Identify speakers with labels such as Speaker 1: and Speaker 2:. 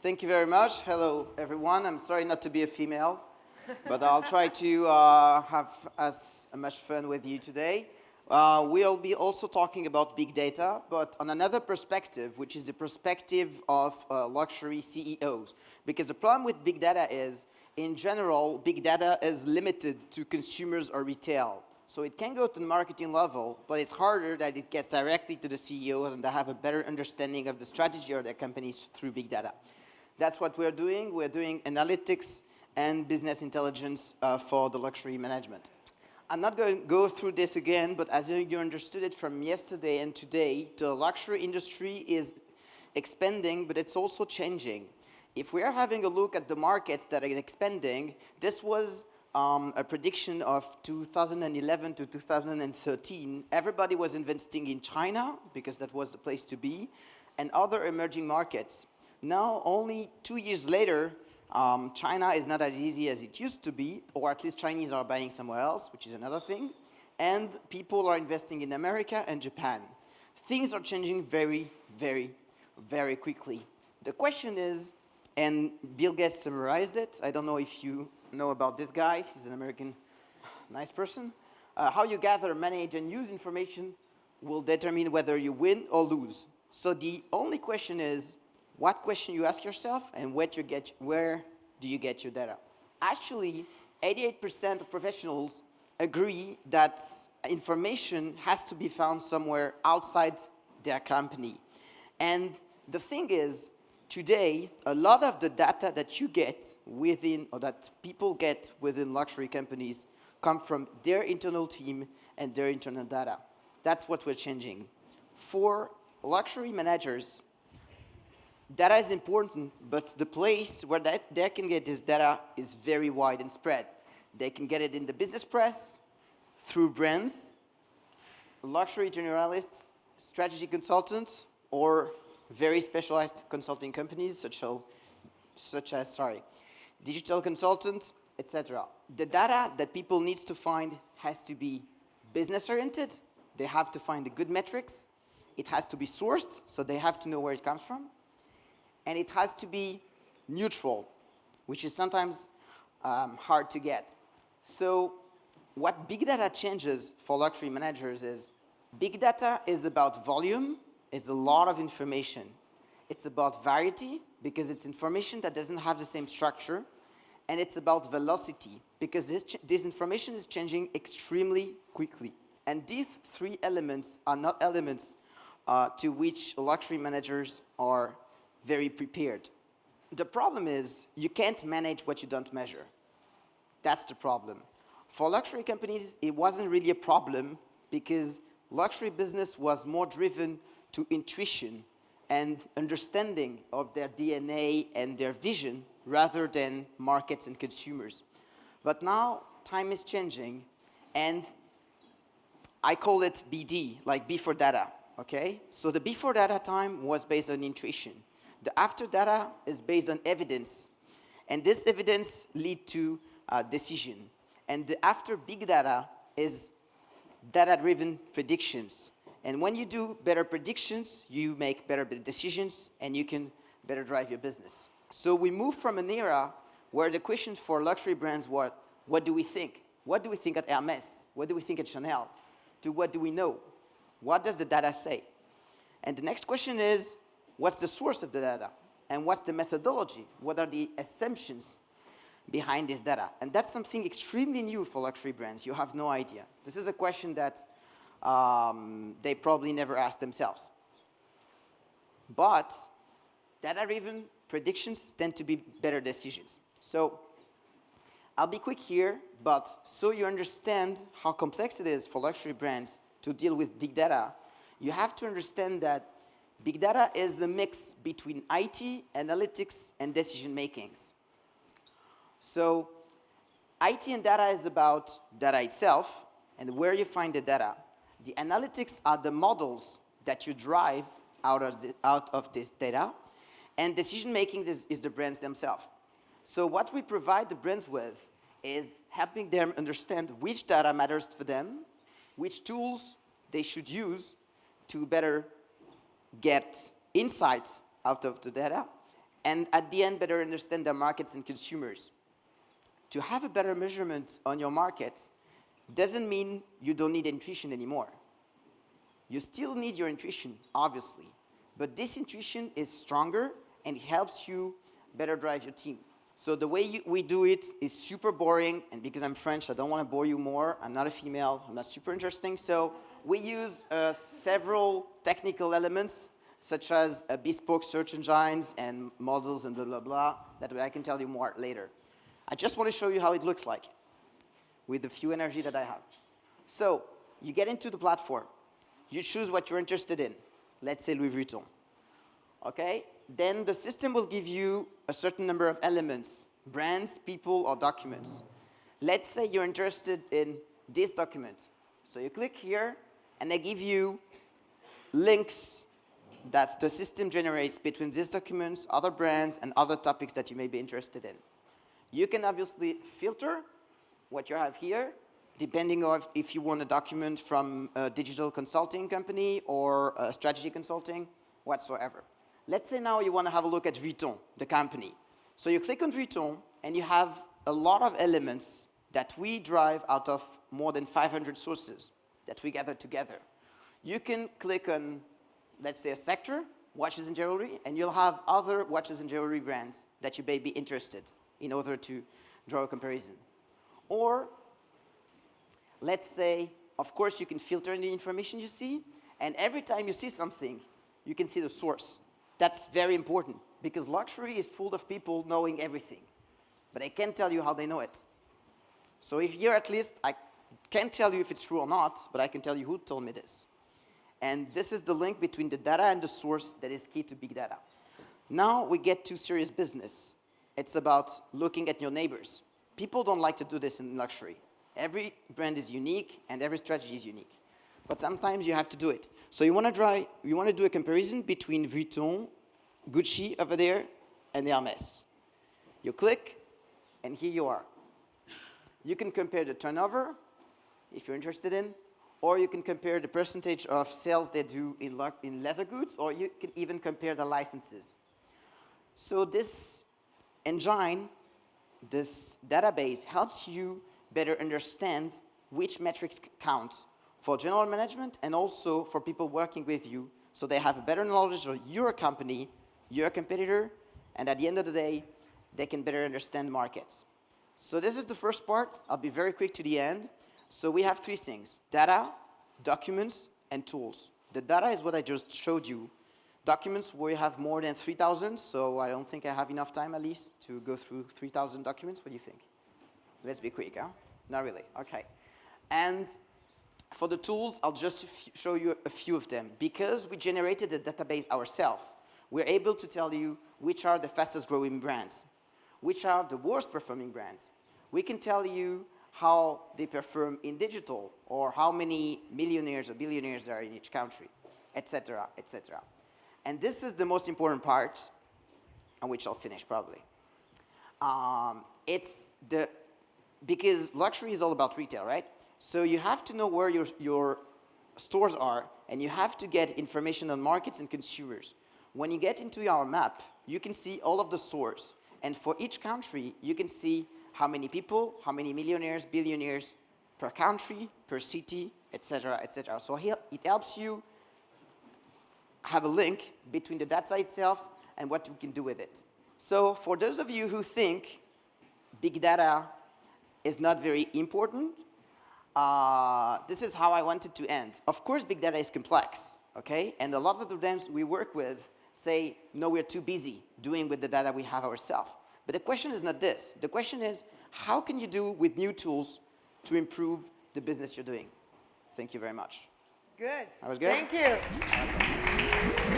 Speaker 1: Thank you very much. Hello, everyone. I'm sorry not to be a female, but I'll try to have as much fun with you today. We'll be also talking about big data, but on another perspective, which is the perspective of luxury CEOs. Because the problem with big data is, in general, big data is limited to consumers or retail. So it can go to the marketing level, but it's harder that it gets directly to the CEOs and they have a better understanding of the strategy of their companies through big data. That's what we're doing. We're doing analytics and business intelligence for the luxury management. I'm not going to go through this again, but as you understood it from yesterday and today, the luxury industry is expanding, but it's also changing. If we are having a look at the markets that are expanding, this was a prediction of 2011 to 2013. Everybody was investing in China, because that was the place to be, and other emerging markets. Now, only 2 years later, China is not as easy as it used to be, or at least Chinese are buying somewhere else, which is another thing. And people are investing in America and Japan. Things are changing very, very, very quickly. The question is, and Bill Gates summarized it, I don't know if you know about this guy, he's an American, nice person. How you gather, manage, and use information will determine whether you win or lose. So the only question is, what question you ask yourself and where do you get your data? Actually, 88% of professionals agree that information has to be found somewhere outside their company. And the thing is, today, a lot of the data that you get within, or that people get within luxury companies, come from their internal team and their internal data. That's what we're changing. For luxury managers, data is important, but the place where they can get this data is very wide and spread. They can get it in the business press, through brands, luxury generalists, strategy consultants, or very specialized consulting companies such as digital consultants, etc. The data that people need to find has to be business-oriented. They have to find the good metrics. It has to be sourced, so they have to know where it comes from. And it has to be neutral, which is sometimes hard to get. So what big data changes for luxury managers is, big data is about volume, is a lot of information. It's about variety, because it's information that doesn't have the same structure. And it's about velocity, because this information is changing extremely quickly. And these three elements are not elements to which luxury managers are very prepared. The problem is, you can't manage what you don't measure. That's the problem. For luxury companies, it wasn't really a problem, because luxury business was more driven to intuition and understanding of their DNA and their vision rather than markets and consumers. But now time is changing, and I call it BD, like before data, okay? So the before data time was based on intuition. The after data is based on evidence, and this evidence leads to decision. And the after big data is data-driven predictions. And when you do better predictions, you make better decisions, and you can better drive your business. So we move from an era where the question for luxury brands was, what do we think? What do we think at Hermes? What do we think at Chanel? To what do we know? What does the data say? And the next question is, what's the source of the data? And what's the methodology? What are the assumptions behind this data? And that's something extremely new for luxury brands. You have no idea. This is a question that they probably never asked themselves. But data-driven predictions tend to be better decisions. So I'll be quick here, but so you understand how complex it is for luxury brands to deal with big data, you have to understand that big data is a mix between IT, analytics, and decision makings. So IT and data is about data itself and where you find the data. The analytics are the models that you drive out of this data, and decision making is the brands themselves. So what we provide the brands with is helping them understand which data matters for them, which tools they should use to better get insights out of the data, and at the end better understand their markets and consumers. To have a better measurement on your market doesn't mean you don't need intuition anymore. You still need your intuition, obviously, but this intuition is stronger and it helps you better drive your team. So the way we do it is super boring, and because I'm French, I don't want to bore you more. I'm not a female, I'm not super interesting. So we use several technical elements, such as bespoke search engines and models and blah, blah, blah. That way I can tell you more later. I just want to show you how it looks like with the few energy that I have. So you get into the platform. You choose what you're interested in. Let's say Louis Vuitton. Okay? Then the system will give you a certain number of elements, brands, people, or documents. Let's say you're interested in this document. So you click here, and they give you links that the system generates between these documents, other brands, and other topics that you may be interested in. You can obviously filter what you have here, depending on if you want a document from a digital consulting company or a strategy consulting, whatsoever. Let's say now you want to have a look at Vuitton, the company. So you click on Vuitton, and you have a lot of elements that we drive out of more than 500 sources that we gather together. You can click on, let's say, a sector, watches and jewelry, and you'll have other watches and jewelry brands that you may be interested in order to draw a comparison. Or, let's say, of course, you can filter in the information you see, and every time you see something, you can see the source. That's very important, because luxury is full of people knowing everything, but I can't tell you how they know it. So here at least, I can't tell you if it's true or not, but I can tell you who told me this. And this is the link between the data and the source that is key to big data. Now we get to serious business. It's about looking at your neighbors. People don't like to do this in luxury. Every brand is unique and every strategy is unique. But sometimes you have to do it. So you want to do a comparison between Vuitton, Gucci over there, and Hermes. You click, and here you are. You can compare the turnover, if you're interested in, or you can compare the percentage of sales they do in leather goods, or you can even compare the licenses. So this engine, this database, helps you better understand which metrics count for general management and also for people working with you, so they have a better knowledge of your company, your competitor, and at the end of the day, they can better understand markets. So this is the first part. I'll be very quick to the end. So we have three things: data, documents, and tools. The data is what I just showed you. Documents, we have more than 3,000, so I don't think I have enough time at least to go through 3,000 documents. What do you think? Let's be quick, huh? Not really, okay. And for the tools, I'll just show you a few of them. Because we generated the database ourselves, we're able to tell you which are the fastest growing brands, which are the worst performing brands. We can tell you how they perform in digital, or how many millionaires or billionaires there are in each country, etc., etc. And this is the most important part, on which I'll finish probably. Because luxury is all about retail, right? So you have to know where your stores are, and you have to get information on markets and consumers. When you get into our map, you can see all of the stores. And for each country, you can see how many people, how many millionaires, billionaires per country, per city, etc., etc. So it helps you have a link between the data itself and what you can do with it. So for those of you who think big data is not very important, this is how I wanted to end. Of course, big data is complex, okay? And a lot of the brands we work with say, no, we're too busy doing with the data we have ourselves. But the question is not this. The question is, how can you do with new tools to improve the business you're doing? Thank you very much.
Speaker 2: Good.
Speaker 1: That was good?
Speaker 2: Thank you.